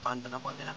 Pakanta na po nila.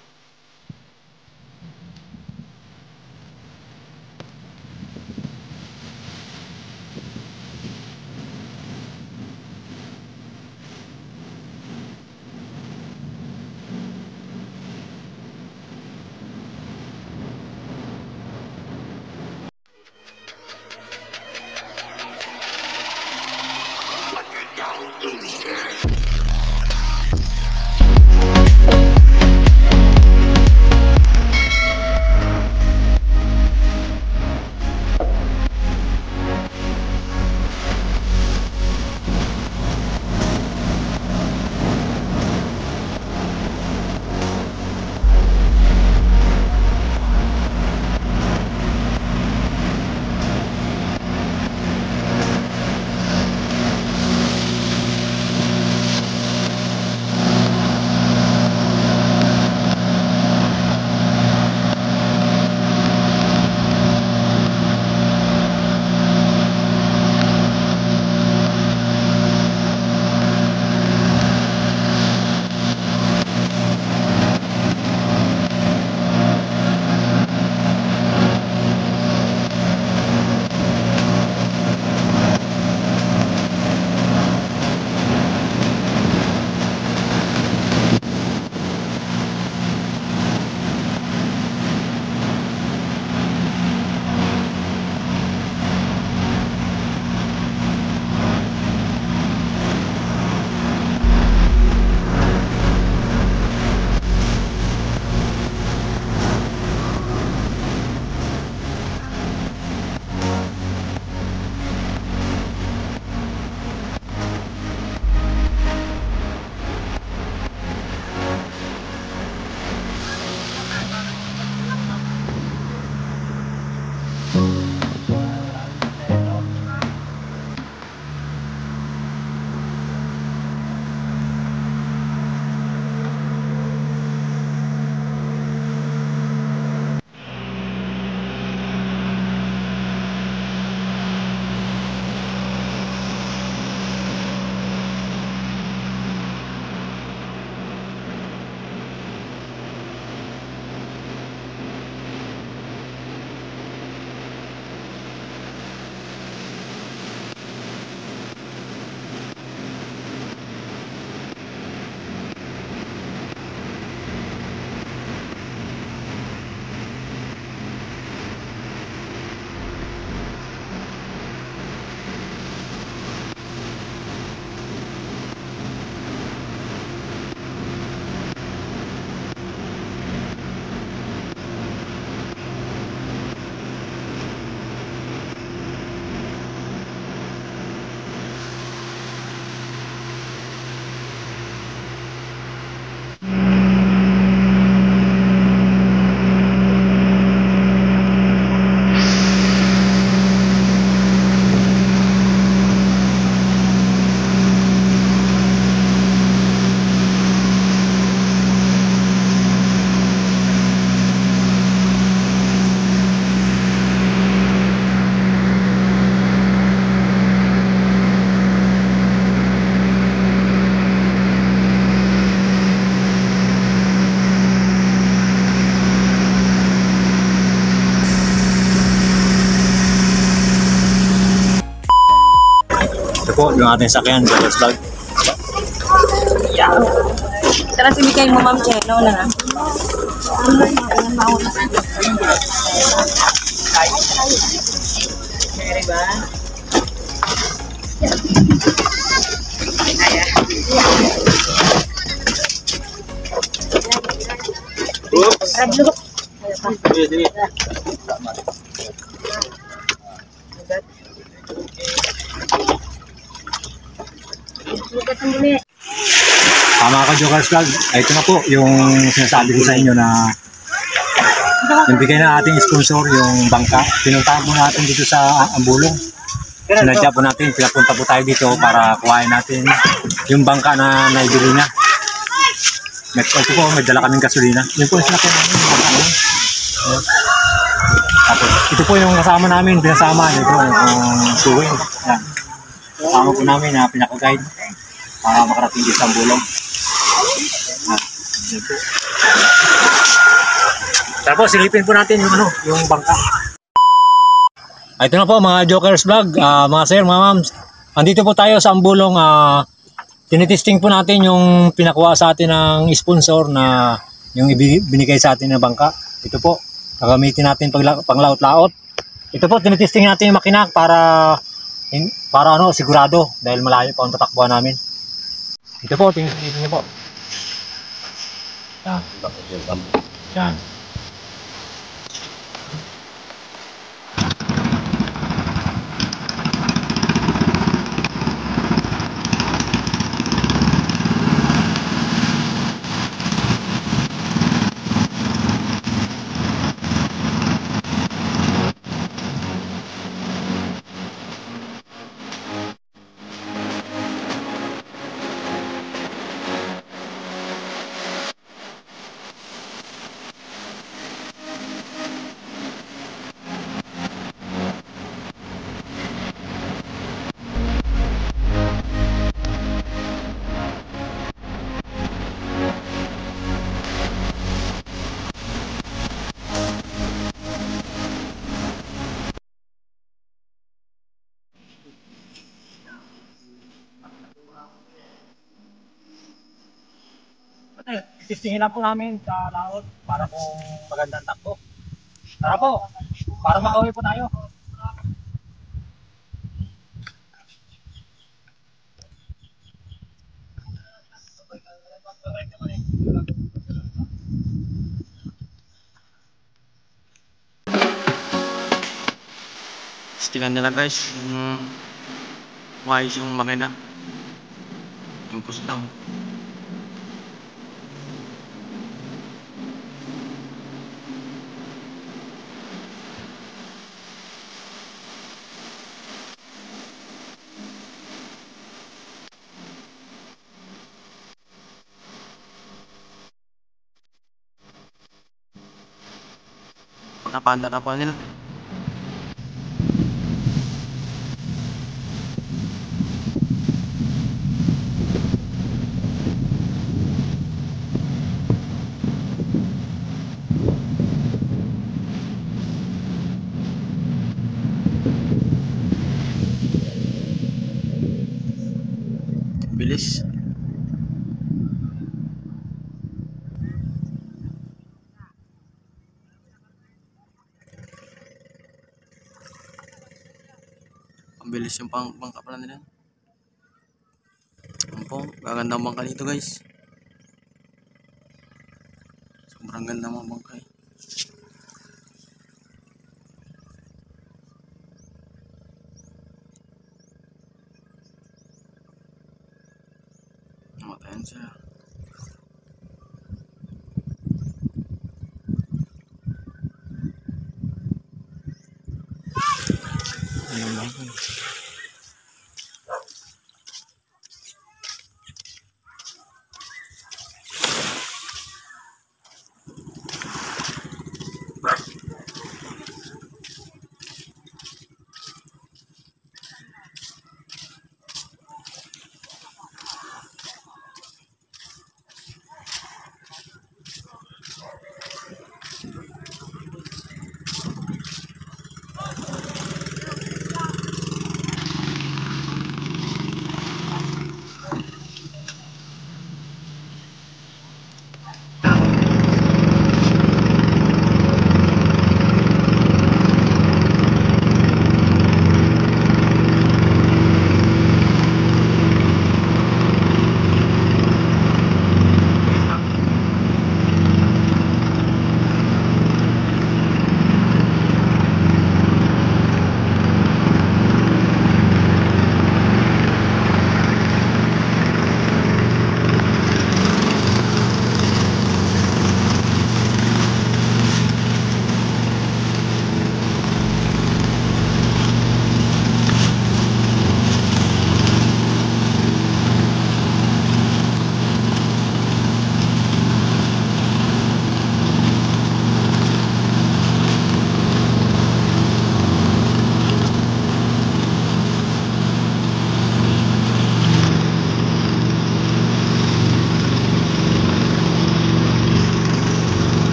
Ito po yung ating sakyan, Joker's Vlog. Yeah. Tara simikay mo, Ma'am Cheno na nga. Meron ba? Oops! Sige. Tama ka, Joker's Vlog. Ito na po yung sinasabi ko sa inyo na yung bigay na ating sponsor, yung bangka. Pinuntahan po natin dito sa Ambulong. Sinadya po natin, pinapunta po tayo dito para kuhain natin yung bangka na naibili na. Ito po, may dala kaming gasolina. Yun po yung sinakyan namin. Tapos, ito po yung kasama namin, pinasama. Ito yung suwing. Kasama po namin na pinaka-guide para makarating dito sa Ambulong. Yan po. Tapos silipin po natin yung yung bangka. Ito na po mga Jokers Vlog, mga sir, mga ma'ams. Andito po tayo sa Ambulong. Tinitesting po natin yung pinakuha sa atin ng sponsor na yung binigay sa atin na bangka. Ito po, gagamitin natin panglaot-laot. Ito po, tinitesting natin yung makina para sigurado dahil malayo pa ang tatakbuhan namin. Ito po, tingnan niyo po. Yan. Yan. Testingin lang po namin sa laot para po magandang takbo. Tara po, para makauwi po tayo. Testingan nila guys, yung wise yung makina. Yung push down. Napanda na po nila. Bilis. Ang bilis yung bangka pala nila. Ang po, gaganda ang bangka dito guys. Sobrang ganda ng bangka eh. Namatayan siya. Ayun lang.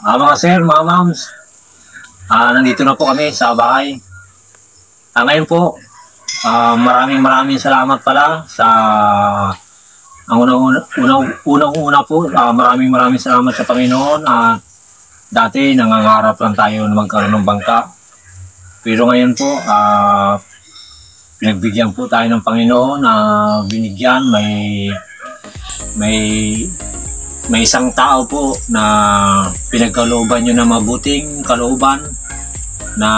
Mga sir, mga ma'ams, nandito na po kami sa bahay. Ngayon po, maraming salamat pala sa ang unang-una po, maraming salamat sa Panginoon. Dati nangangarap lang tayo na magkaroon ng bangka. Pero ngayon po, pinagbigyan po tayo ng Panginoon na binigyan, may isang tao po na pinagkalooban nyo ng mabuting kalooban na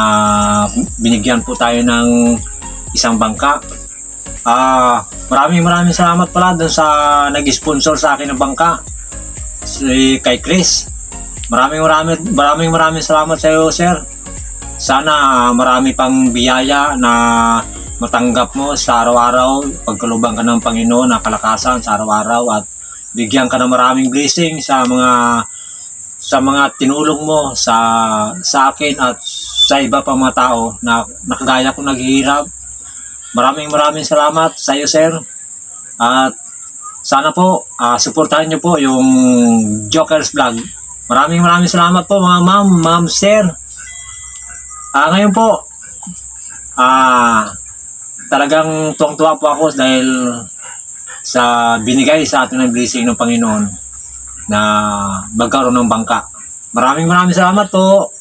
binigyan po tayo ng isang bangka. Maraming salamat pala dun sa nag-sponsor sa akin ng bangka, kay Chris. Maraming salamat sa iyo, sir. Sana marami pang biyaya na matanggap mo sa araw-araw, pagkalooban ka ng Panginoon na kalakasan sa araw-araw, at bigyan ka ng maraming blessing sa mga tinulong mo sa akin at sa iba pang mga tao na nakagaya kong naghihirap. Maraming salamat sa iyo, sir. At sana po suportahan niyo po yung Jokers Vlog. Maraming salamat po mga ma'am, sir. Ngayon po, talagang tuwang-tuwa po ako dahil sa binigay sa atin ng blessing ng Panginoon na magkaroon ng bangka. Maraming salamat po.